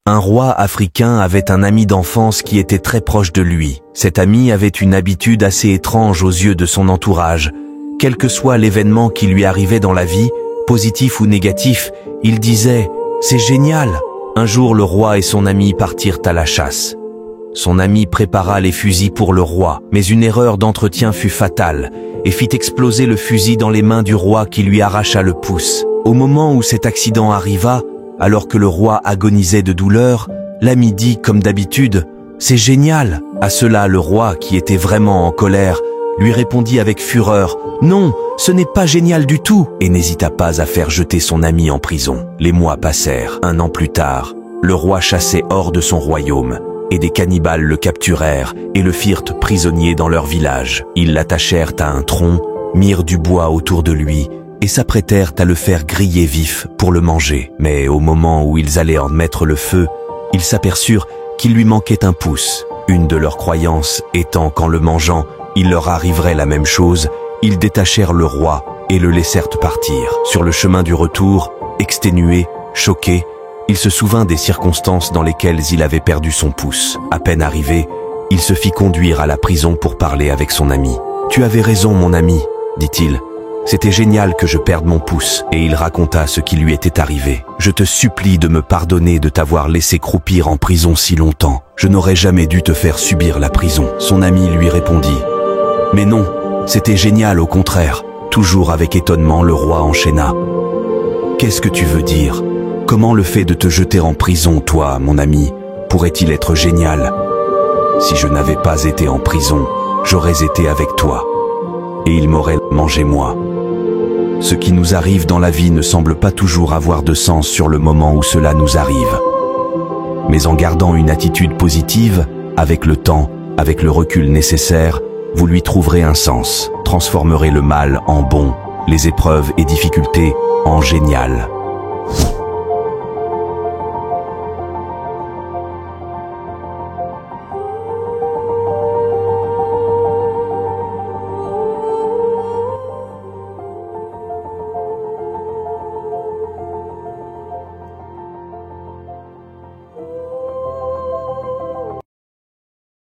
Un roi africain avait un ami d'enfance qui était très proche de lui. Cet ami avait une habitude assez étrange aux yeux de son entourage. Quel que soit l'événement qui lui arrivait dans la vie, positif ou négatif, il disait « C'est génial !» Un jour, le roi et son ami partirent à la chasse. Son ami prépara les fusils pour le roi, mais une erreur d'entretien fut fatale et fit exploser le fusil dans les mains du roi qui lui arracha le pouce. Au moment où cet accident arriva, alors que le roi agonisait de douleur, l'ami dit comme d'habitude « C'est génial !» À cela, le roi, qui était vraiment en colère, lui répondit avec fureur « Non, ce n'est pas génial du tout !» et n'hésita pas à faire jeter son ami en prison. Les mois passèrent. 1 an plus tard, le roi chassait hors de son royaume et des cannibales le capturèrent et le firent prisonnier dans leur village. Ils l'attachèrent à un tronc, mirent du bois autour de lui et s'apprêtèrent à le faire griller vif pour le manger. Mais au moment où ils allaient en mettre le feu, ils s'aperçurent qu'il lui manquait un pouce. Une de leurs croyances étant qu'en le mangeant, il leur arriverait la même chose, ils détachèrent le roi et le laissèrent partir. Sur le chemin du retour, exténué, choqué, il se souvint des circonstances dans lesquelles il avait perdu son pouce. À peine arrivé, il se fit conduire à la prison pour parler avec son ami. « Tu avais raison, mon ami, » dit-il. « C'était génial que je perde mon pouce. » Et il raconta ce qui lui était arrivé. « Je te supplie de me pardonner de t'avoir laissé croupir en prison si longtemps. Je n'aurais jamais dû te faire subir la prison. » Son ami lui répondit « Mais non, c'était génial au contraire. » Toujours avec étonnement, le roi enchaîna. « Qu'est-ce que tu veux dire ? Comment le fait de te jeter en prison, toi, mon ami, pourrait-il être génial ? Si je n'avais pas été en prison, j'aurais été avec toi. Et il m'aurait mangé moi. Ce qui nous arrive dans la vie ne semble pas toujours avoir de sens sur le moment où cela nous arrive. Mais en gardant une attitude positive, avec le temps, avec le recul nécessaire, vous lui trouverez un sens, transformerez le mal en bon, les épreuves et difficultés en génial.